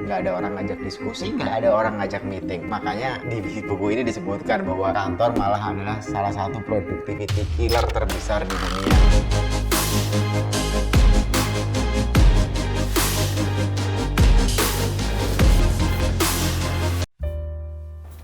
nggak ada orang ngajak diskusi, nggak ada orang ngajak meeting. Makanya di buku ini disebutkan bahwa kantor malah adalah salah satu productivity killer terbesar di dunia.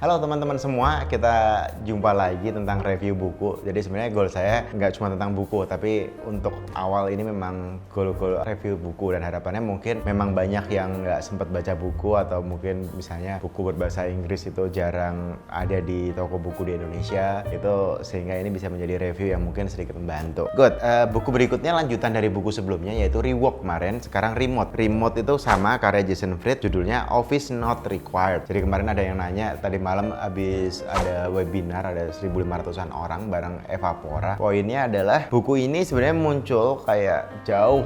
Halo teman-teman semua, kita jumpa lagi tentang review buku. Jadi sebenarnya goal saya nggak cuma tentang buku, tapi untuk awal ini memang goal review buku, dan harapannya mungkin memang banyak yang nggak sempat baca buku, atau mungkin misalnya buku berbahasa Inggris itu jarang ada di toko buku di Indonesia, itu sehingga ini bisa menjadi review yang mungkin sedikit membantu. Good, buku berikutnya lanjutan dari buku sebelumnya, yaitu Rework kemarin, sekarang Remote. Remote itu sama karya Jason Fried, judulnya Office Not Required. Jadi kemarin ada yang nanya, tadi malam habis ada webinar, ada 1.500-an orang bareng Eva Pora. Poinnya adalah buku ini sebenarnya muncul kayak jauh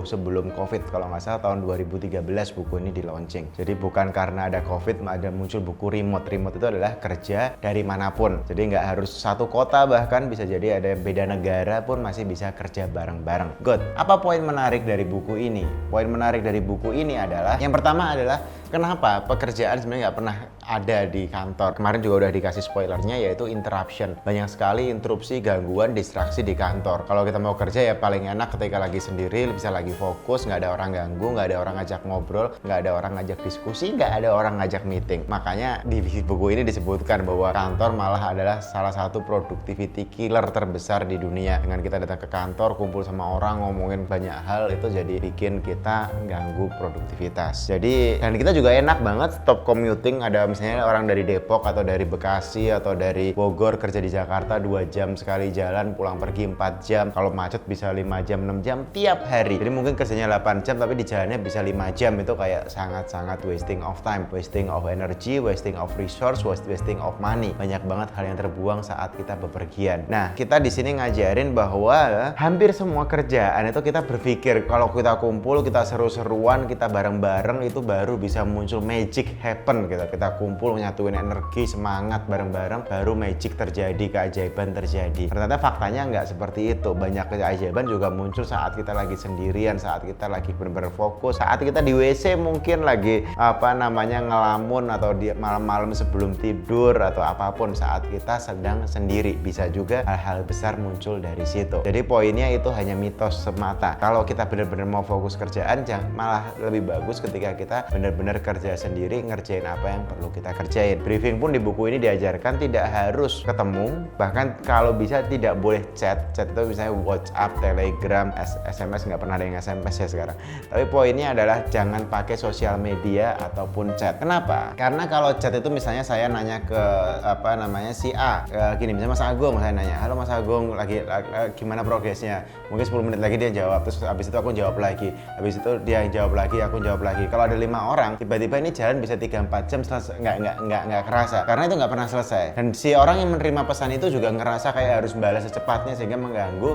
sebelum COVID, kalau nggak salah tahun 2013 buku ini di launching. Jadi bukan karena ada COVID, ada muncul buku Remote. Remote itu adalah kerja dari manapun. Jadi nggak harus satu kota, bahkan bisa jadi ada beda negara pun masih bisa kerja bareng-bareng. Good. Apa poin menarik dari buku ini? Poin menarik dari buku ini adalah, yang pertama adalah kenapa pekerjaan sebenarnya nggak pernah ada di kantor. Kemarin juga udah dikasih spoilernya, yaitu interruption. Banyak sekali interupsi, gangguan, distraksi di kantor. Kalau kita mau kerja ya paling enak ketika lagi sendiri, bisa lagi fokus, nggak ada orang ganggu, nggak ada orang ngajak ngobrol, nggak ada orang ngajak diskusi, nggak ada orang ngajak meeting. Makanya di buku ini disebutkan bahwa kantor malah adalah salah satu productivity killer terbesar di dunia. Dengan kita datang ke kantor, kumpul sama orang, ngomongin banyak hal, itu jadi bikin kita ganggu produktivitas. Jadi, dan kita juga enak banget stop commuting. Ada misalnya orang dari Depok atau dari Bekasi atau dari Bogor kerja di Jakarta 2 jam sekali jalan, pulang pergi 4 jam. Kalau macet bisa 5 jam, 6 jam tiap hari. Jadi mungkin kerjanya 8 jam tapi di jalannya bisa 5 jam. Itu kayak sangat-sangat wasting of time, wasting of energy, wasting of resource, wasting of money. Banyak banget hal yang terbuang saat kita bepergian. Nah, kita di sini ngajarin bahwa hampir semua kerjaan itu kita berpikir kalau kita kumpul, kita seru-seruan, kita bareng-bareng, itu baru bisa muncul magic happen gitu. Kita kumpul, nyatuin energi, semangat bareng-bareng, baru magic terjadi, keajaiban terjadi. Ternyata faktanya nggak seperti itu. Banyak keajaiban juga muncul saat kita lagi sendirian, saat kita lagi benar-benar fokus, saat kita di WC mungkin lagi ngelamun, atau di malam-malam sebelum tidur, atau apapun, saat kita sedang sendiri. Bisa juga hal-hal besar muncul dari situ. Jadi poinnya itu hanya mitos semata. Kalau kita benar-benar mau fokus kerjaan, malah lebih bagus ketika kita benar-benar kerja sendiri, ngerjain apa yang perlu kita kerjain. Briefing pun di buku ini diajarkan tidak harus ketemu, bahkan kalau bisa tidak boleh chat itu misalnya WhatsApp, Telegram, SMS. Nggak pernah ada yang SMS ya sekarang. Tapi poinnya adalah jangan pakai sosial media ataupun chat. Kenapa? Karena kalau chat itu misalnya saya nanya ke si A, gini misalnya Mas Agung, saya nanya, halo Mas Agung, lagi gimana progresnya? Mungkin 10 menit lagi dia jawab, terus habis itu aku jawab lagi, habis itu dia jawab lagi, aku jawab lagi. Kalau ada 5 orang, tiba-tiba ini jalan bisa 3-4 jam selesai, nggak kerasa, karena itu nggak pernah selesai. Dan si orang yang menerima pesan itu juga ngerasa kayak harus balas secepatnya, sehingga mengganggu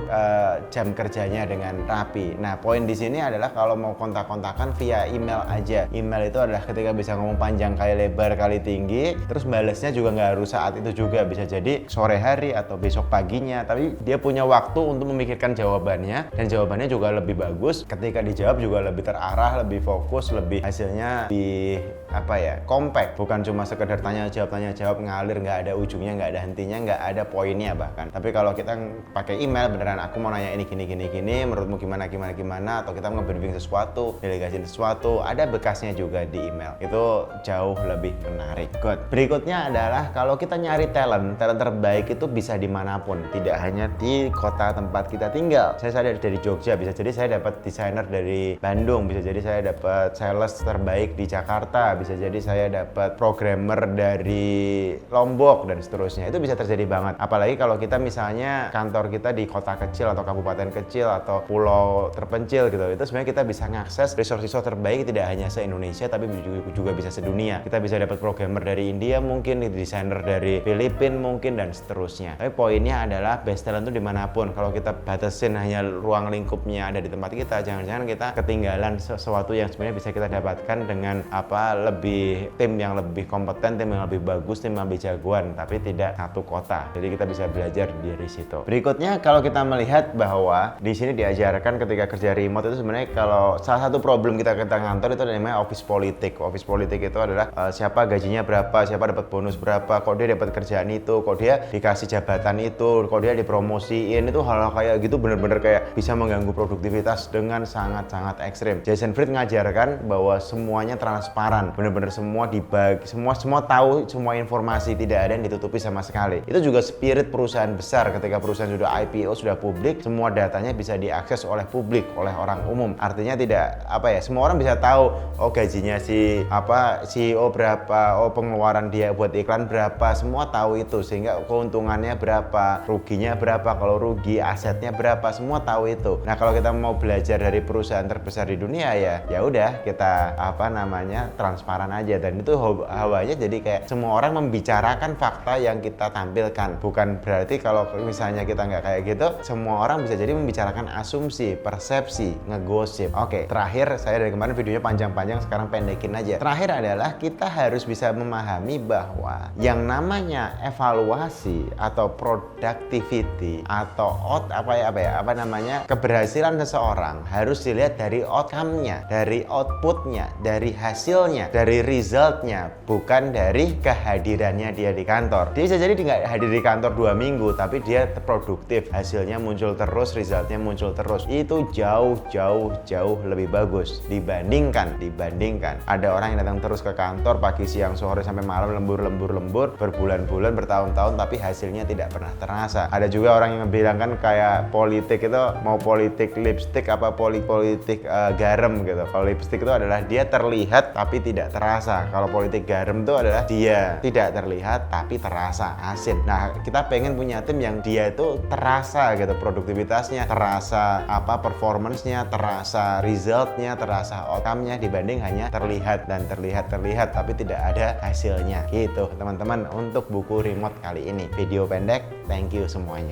jam kerjanya dengan rapi. Nah, poin di sini adalah kalau mau kontak-kontakan via email aja. Email itu adalah ketika bisa ngomong panjang kali lebar kali tinggi, terus balasnya juga nggak harus saat itu juga, bisa jadi sore hari atau besok paginya, tapi dia punya waktu untuk memikirkan jawabannya, dan jawabannya juga lebih bagus. Ketika dijawab juga lebih terarah, lebih fokus, lebih hasilnya lebih compact, bukan cuma sekedar tanya jawab ngalir, nggak ada ujungnya, nggak ada hentinya, nggak ada poinnya bahkan. Tapi kalau kita pakai email, beneran aku mau nanya ini gini, menurutmu gimana, atau kita nge-briefing sesuatu, delegasiin sesuatu, ada bekasnya juga di email. Itu jauh lebih menarik. Good. Berikutnya adalah kalau kita nyari talent terbaik itu bisa dimanapun, tidak hanya di kota tempat kita tinggal. Saya dari Jogja, bisa jadi saya dapat desainer dari Bandung, bisa jadi saya dapat sales terbaik di Jakarta, bisa jadi saya dapat programmer dari Lombok, dan seterusnya. Itu bisa terjadi banget. Apalagi kalau kita misalnya kantor kita di kota kecil atau kabupaten kecil atau pulau terpencil gitu. Itu sebenarnya kita bisa mengakses resource terbaik tidak hanya se-Indonesia tapi juga bisa sedunia. Kita bisa dapat programmer dari India mungkin, desainer dari Filipina mungkin, dan seterusnya. Tapi poinnya adalah best talent itu dimanapun. Kalau kita batasin hanya ruang lingkupnya ada di tempat kita, jangan-jangan kita ketinggalan sesuatu yang sebenarnya bisa kita dapatkan dengan dengan tim yang lebih kompeten, tim yang lebih bagus, tim yang lebih jagoan, tapi tidak satu kota. Jadi kita bisa belajar dari situ. Berikutnya kalau kita melihat bahwa di sini diajarkan ketika kerja remote itu sebenarnya kalau salah satu problem kita kantor itu namanya office politik. Office politik itu adalah siapa gajinya berapa, siapa dapat bonus berapa, kok dia dapat kerjaan itu, kok dia dikasih jabatan itu, kok dia dipromosiin, itu hal-hal kayak gitu bener-bener kayak bisa mengganggu produktivitas dengan sangat-sangat ekstrim. Jason Fried ngajarkan bahwa semuanya transparan, bener-bener semua dibagi, semua tahu semua informasi, tidak ada yang ditutupi sama sekali. Itu juga spirit perusahaan besar. Ketika perusahaan sudah IPO, sudah publik, semua datanya bisa diakses oleh publik, oleh orang umum. Artinya tidak semua orang bisa tahu gajinya si CEO berapa, pengeluaran dia buat iklan berapa, semua tahu itu, sehingga keuntungannya berapa, ruginya berapa, kalau rugi asetnya berapa, semua tahu itu. Nah, kalau kita mau belajar dari perusahaan terbesar di dunia ya udah kita transparan aja, dan itu hawanya jadi kayak semua orang membicarakan fakta yang kita tampilkan. Bukan berarti kalau misalnya kita nggak kayak gitu, semua orang bisa jadi membicarakan asumsi, persepsi, ngegosip. Oke, terakhir saya dari kemarin videonya panjang-panjang, sekarang pendekin aja. Terakhir adalah kita harus bisa memahami bahwa yang namanya evaluasi atau productivity atau keberhasilan seseorang harus dilihat dari outcome-nya, dari output-nya, dari hasilnya, dari result-nya, bukan dari kehadirannya dia di kantor. Dia bisa jadi nggak hadir di kantor 2 minggu, tapi dia produktif, hasilnya muncul terus, resultnya muncul terus. Itu jauh lebih bagus dibandingkan ada orang yang datang terus ke kantor pagi, siang, sore sampai malam, lembur, berbulan-bulan, bertahun-tahun, tapi hasilnya tidak pernah terasa. Ada juga orang yang bilang kan kayak politik itu mau politik lipstick apa politik garam gitu. Kalau lipstick itu adalah dia terlihat tapi tidak terasa. Kalau politik garam itu adalah dia tidak terlihat tapi terasa asin. Nah, kita pengen punya tim yang dia itu terasa gitu, produktivitasnya terasa, performance-nya terasa, result-nya terasa, outcome-nya, dibanding hanya terlihat tapi tidak ada hasilnya gitu teman-teman. Untuk buku remote kali ini video pendek, thank you semuanya.